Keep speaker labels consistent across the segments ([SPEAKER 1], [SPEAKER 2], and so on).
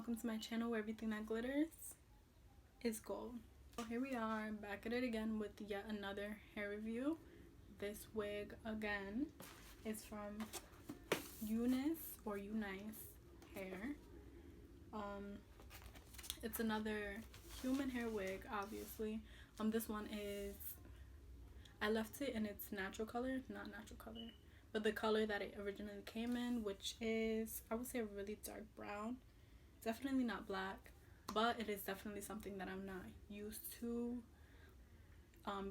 [SPEAKER 1] welcome to my channel where everything that glitters is gold. So here we are back at it again with yet another hair review. This wig again is from UNice or UNice Hair. It's another human hair wig, obviously. This one is, I left it in its natural color, not natural color, but the color that it originally came in, which is, I would say, a really dark brown. Definitely not black, but it is definitely something that I'm not used to,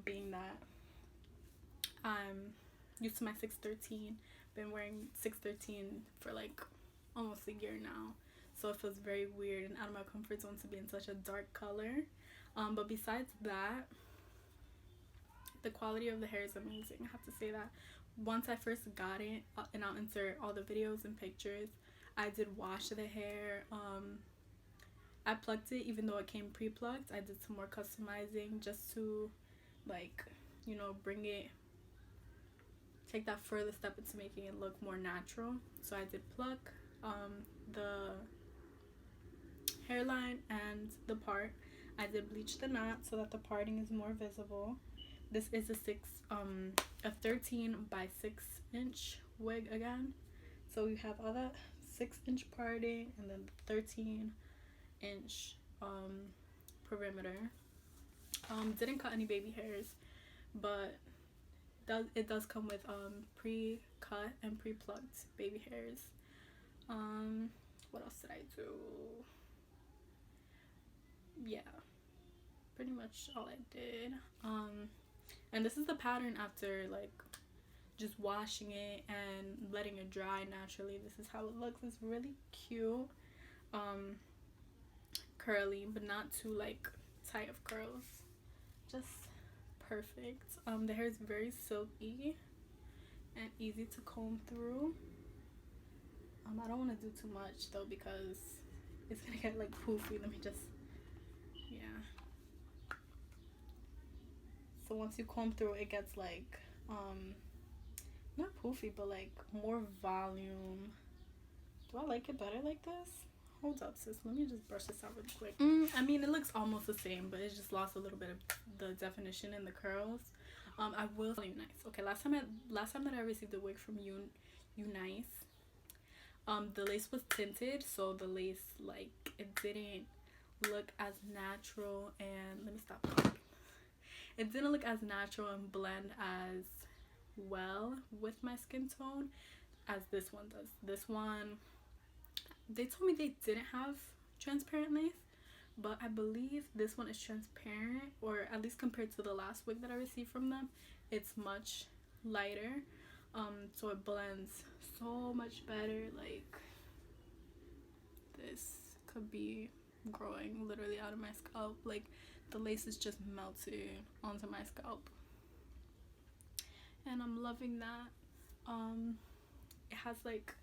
[SPEAKER 1] being that I'm used to my 613. Been wearing 613 for like almost a year now, so it feels very weird and out of my comfort zone to be in such a dark color. But besides that, the quality of the hair is amazing. I have to say that. Once I first got it, and I'll insert all the videos and pictures, I did wash the hair. I plucked it even though it came pre-plucked. I did some more customizing just to, like, you know, take that further step into making it look more natural. So I did pluck the hairline and the part. I did bleach the knot so that the parting is more visible. This is a 13 by 6 inch wig again. So we have all that 6-inch parting and then the 13-inch perimeter. Didn't cut any baby hairs, but it does come with pre-cut and pre-plucked baby hairs. What else did I do? Yeah, pretty much all I did. And this is the pattern after like just washing it and letting it dry naturally. This is how it looks. It's really cute. Curly, but not too like tight of curls, just perfect. The hair is very silky and easy to comb through. I don't want to do too much though because it's gonna get like poofy. Let me just, yeah. So once you comb through, it gets like not poofy, but like more volume. Do I like it better like this? Hold up, sis, let me just brush this out really quick. I mean, it looks almost the same, but it's just lost a little bit of the definition in the curls. I will tell you UNice. Okay, last time that I received a wig from UNice, the lace was tinted, so the lace, like, it didn't look as natural, and let me stop talking. It didn't look as natural and blend as well with my skin tone as this one does. This one, they told me they didn't have transparent lace, but I believe this one is transparent, or at least compared to the last wig that I received from them, it's much lighter. So it blends so much better. Like, this could be growing literally out of my scalp. Like, the lace is just melting onto my scalp, and I'm loving that. It has like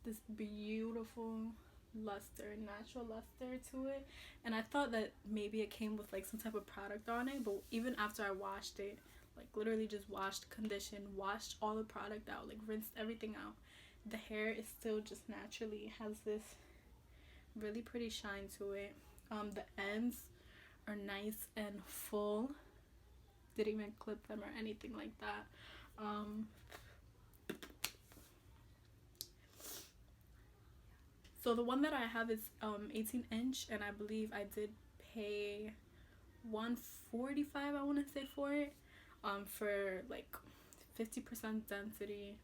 [SPEAKER 1] this beautiful luster, natural luster to it, and I thought that maybe it came with like some type of product on it, but even after I washed it, like literally just washed, conditioned, washed all the product out, like rinsed everything out, the hair is still just naturally has this really pretty shine to it. The ends are nice and full, didn't even clip them or anything like that. So the one that I have is 18 inch, and I believe I did pay $145, I want to say, for it, for like 50% density,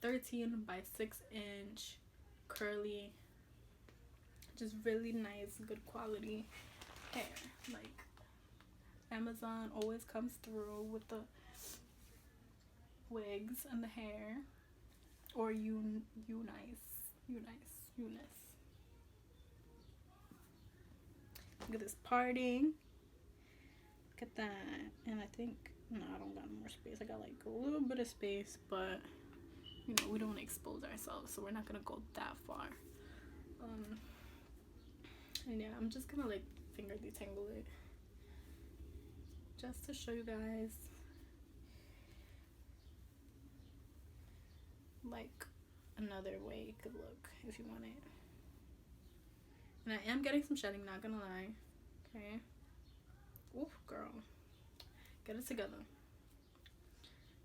[SPEAKER 1] 13 by 6 inch curly, just really nice, good quality hair. Like, Amazon always comes through with the wigs and the hair, or UNice. Look at this parting. Look at that. And I think, no, I don't got more space. I got like a little bit of space, but you know, we don't want to expose ourselves, so we're not gonna go that far. And yeah, I'm just gonna like finger detangle it just to show you guys like another way it could look if you want it. And I am getting some shedding, not gonna lie. Okay. Oof, girl. Get it together.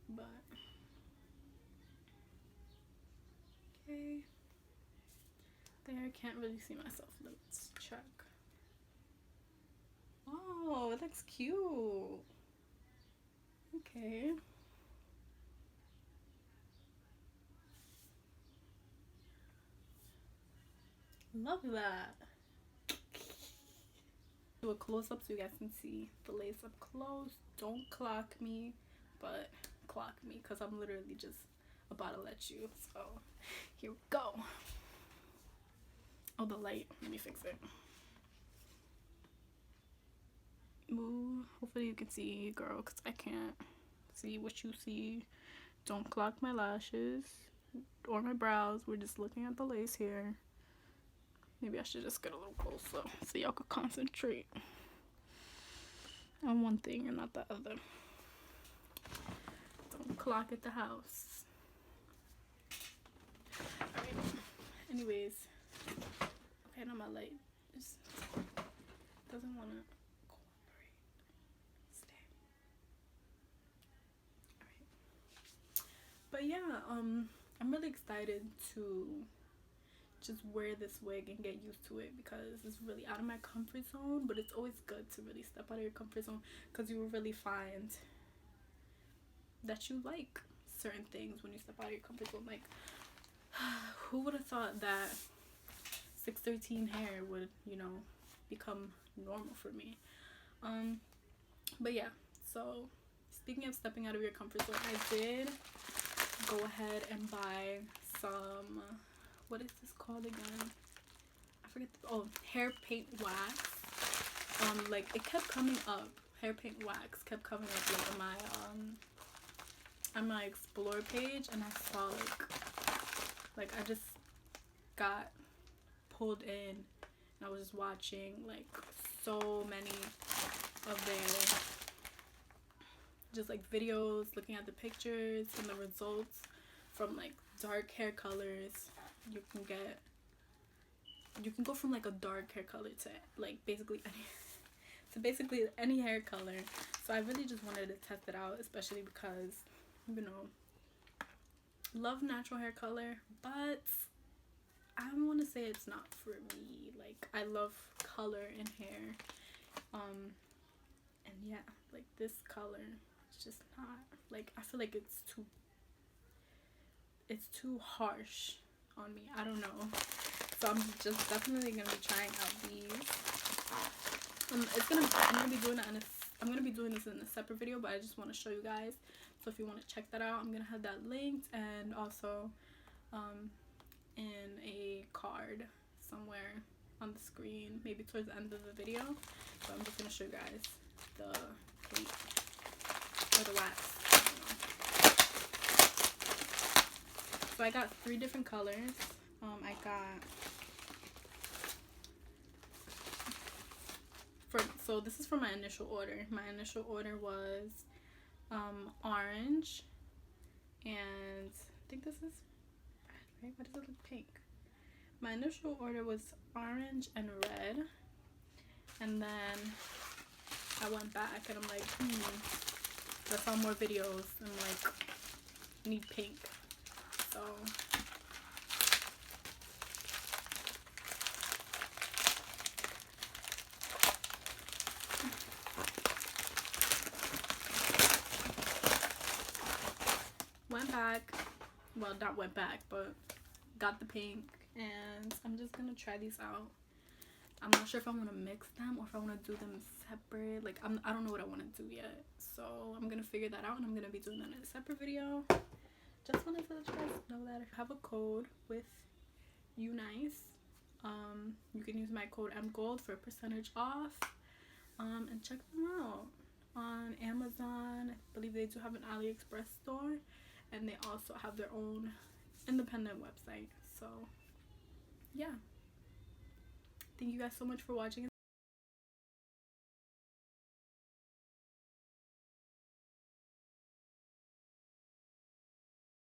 [SPEAKER 1] But okay. There, I can't really see myself. Let's check. Oh, it looks cute. Okay. Love that. Do a close up so you guys can see the lace up close. Don't clock me, but clock me because I'm literally just about to let you. So here we go. Oh, the light. Let me fix it. Ooh, hopefully you can see, girl, because I can't see what you see. Don't clock my lashes or my brows. We're just looking at the lace here. Maybe I should just get a little closer so y'all could concentrate on one thing and not the other. Don't clock at the house. Alright. Anyways. Okay, now my light just doesn't want to cooperate. Stay. Alright. But yeah, I'm really excited to just wear this wig and get used to it because it's really out of my comfort zone, but it's always good to really step out of your comfort zone because you will really find that you like certain things when you step out of your comfort zone. Like, who would have thought that 613 hair would, you know, become normal for me? But yeah, so speaking of stepping out of your comfort zone, I did go ahead and buy some, what is this called again? I forget. Hair paint wax. Like it kept coming up. Hair paint wax kept coming up like on my explore page, and I saw like I just got pulled in, and I was just watching like so many of their just like videos, looking at the pictures and the results from like dark hair colors. You can go from like a dark hair color to like basically any hair color. So I really just wanted to test it out, especially because, you know, love natural hair color, but I want to say it's not for me. Like, I love color in hair, and yeah, like this color, it's just not, like, I feel like it's too harsh on me. I don't know. So I'm just definitely gonna be trying out these. I'm gonna be doing this in a separate video, but I just want to show you guys. So if you want to check that out, I'm gonna have that linked, and also in a card somewhere on the screen, maybe towards the end of the video. So I'm just gonna show you guys the paint or the wax. So I got 3 different colors. So this is for my initial order. My initial order was orange, and I think this is red, right? Why does it look pink? My initial order was orange and red, and then I went back and I'm like, I saw more videos and like, need pink. So not went back, but got the pink, and I'm just gonna try these out. I'm not sure if I want to mix them or if I want to do them separate. Like, I don't know what I want to do yet, so I'm gonna figure that out, and I'm gonna be doing that in a separate video. Just wanted to let you guys know that I have a code with UNice. You can use my code MGOLD for a % off, and check them out on Amazon. I believe they do have an AliExpress store, and they also have their own independent website. So yeah, thank you guys so much for watching.